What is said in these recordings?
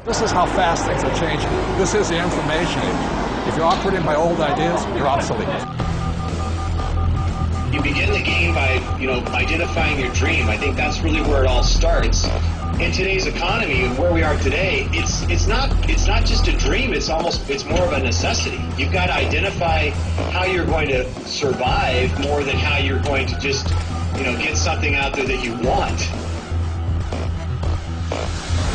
This is how fast things are changing. This is the information age. If you're operating by old ideas, you're obsolete. You begin the game by, identifying your dream. I think that's really where it all starts. In today's economy, where we are today, it's not just a dream. It's more of a necessity. You've got to identify how you're going to survive more than how you're going to just, get something out there that you want.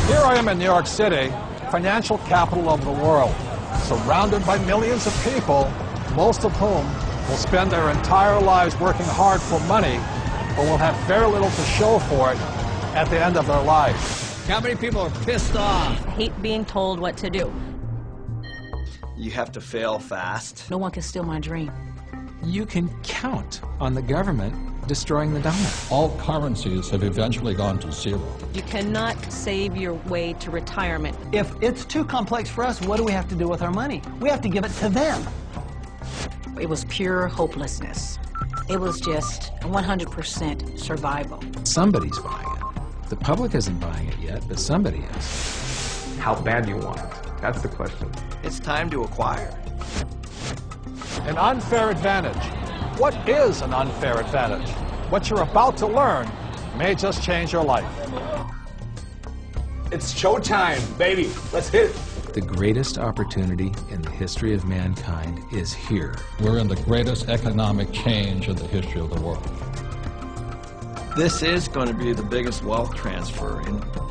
Here I am in New York City, financial capital of the world, surrounded by millions of people, most of whom will spend their entire lives working hard for money, but will have very little to show for it at the end of their life. How many people are pissed off? I hate being told what to do. You have to fail fast. No one can steal my dream. You can count on the government destroying the dollar. All currencies have eventually gone to zero. You cannot save your way to retirement. If it's too complex for us, what do we have to do with our money? We have to give it to them. It was pure hopelessness. It was just 100% survival. Somebody's buying it. The public isn't buying it yet, but somebody is. How bad do you want it? That's the question. It's time to acquire. An unfair advantage. What is an unfair advantage? What you're about to learn may just change your life. It's showtime, baby. Let's hit it. The greatest opportunity in the history of mankind is here. We're in the greatest economic change in the history of the world. This is going to be the biggest wealth transfer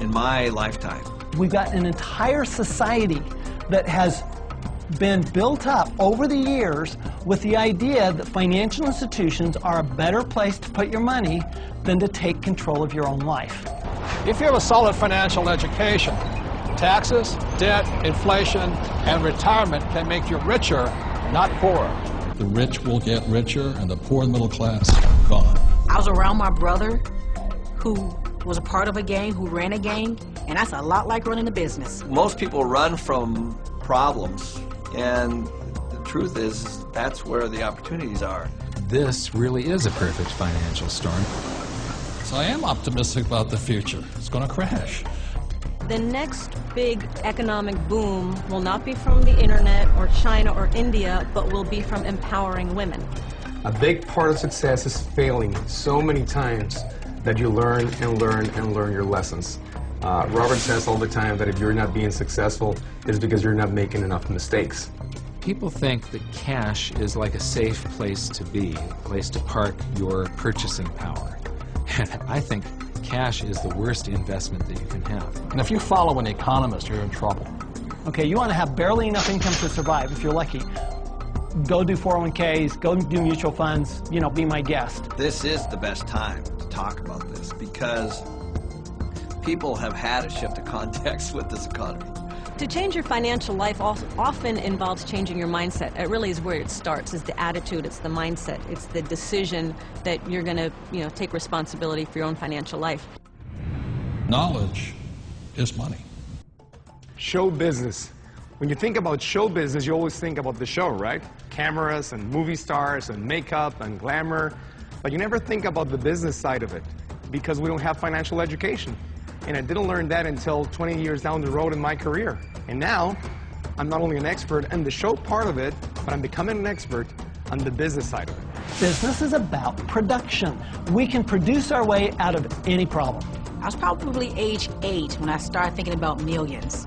in my lifetime. We've got an entire society that has been built up over the years with the idea that financial institutions are a better place to put your money than to take control of your own life. If you have a solid financial education, taxes, debt, inflation, and retirement can make you richer, not poorer. The rich will get richer and the poor and middle class gone. I was around my brother who was a part of a gang, who ran a gang, and that's a lot like running a business. Most people run from problems, and the truth is that's where the opportunities are. This really is a perfect financial storm. So I am optimistic about the future. It's going to crash. The next big economic boom will not be from the internet or China or India, but will be from empowering women. A big part of success is failing so many times that you learn and learn and learn your lessons. Robert says all the time that if you're not being successful, it's because you're not making enough mistakes. People think that cash is like a safe place to be, a place to park your purchasing power. And I think cash is the worst investment that you can have. And if you follow an economist, you're in trouble. Okay, you want to have barely enough income to survive, if you're lucky. Go do 401ks, go do mutual funds, be my guest. This is the best time to talk about this because people have had a shift of context with this economy. To change your financial life often involves changing your mindset. It really is where it starts, is the attitude, it's the mindset, it's the decision that you're going to, take responsibility for your own financial life. Knowledge is money. Show business. When you think about show business, you always think about the show, right? Cameras and movie stars and makeup and glamour. But you never think about the business side of it because we don't have financial education. And I didn't learn that until 20 years down the road in my career. And now, I'm not only an expert in the show part of it, but I'm becoming an expert on the business side of it. Business is about production. We can produce our way out of any problem. I was probably age 8 when I started thinking about millions.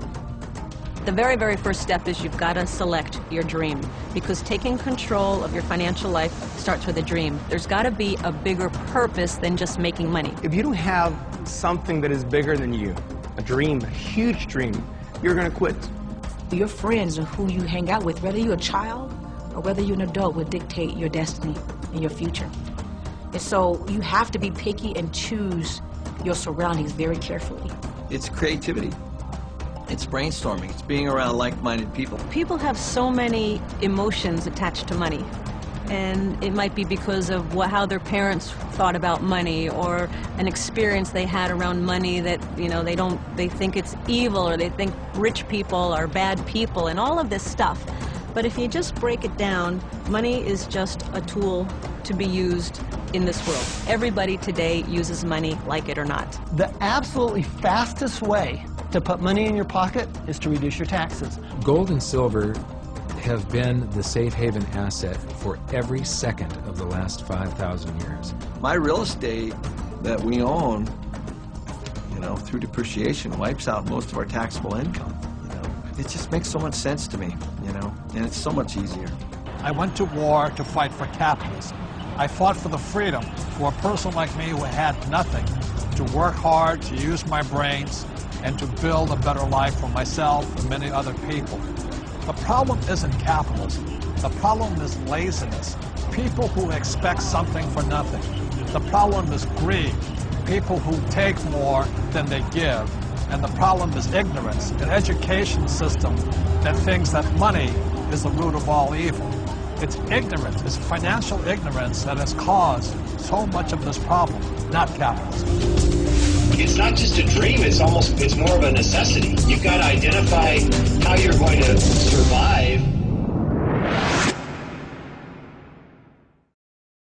The very, very first step is you've got to select your dream, because taking control of your financial life starts with a dream. There's got to be a bigger purpose than just making money. If you don't have something that is bigger than you, a dream, a huge dream, you're going to quit. Your friends and who you hang out with, whether you're a child or whether you're an adult, will dictate your destiny and your future. And so you have to be picky and choose your surroundings very carefully. It's creativity. It's brainstorming. It's being around like-minded people. People have so many emotions attached to money. And it might be because of how their parents thought about money, or an experience they had around money that, they think it's evil, or they think rich people are bad people, and all of this stuff. But if you just break it down, money is just a tool to be used in this world. Everybody today uses money, like it or not. The absolutely fastest way to put money in your pocket is to reduce your taxes. Gold and silver have been the safe haven asset for every second of the last 5,000 years. My real estate that we own, you know, through depreciation wipes out most of our taxable income. You know, it just makes so much sense to me, you know, and it's so much easier. I went to war to fight for capitalism. I fought for the freedom for a person like me who had nothing to work hard, to use my brains, and to build a better life for myself and many other people. The problem isn't capitalism. The problem is laziness. People who expect something for nothing. The problem is greed. People who take more than they give. And the problem is ignorance, an education system that thinks that money is the root of all evil. It's ignorance, it's financial ignorance that has caused so much of this problem, not capitalism. It's not just a dream, it's more of a necessity. You've got to identify how you're going to survive.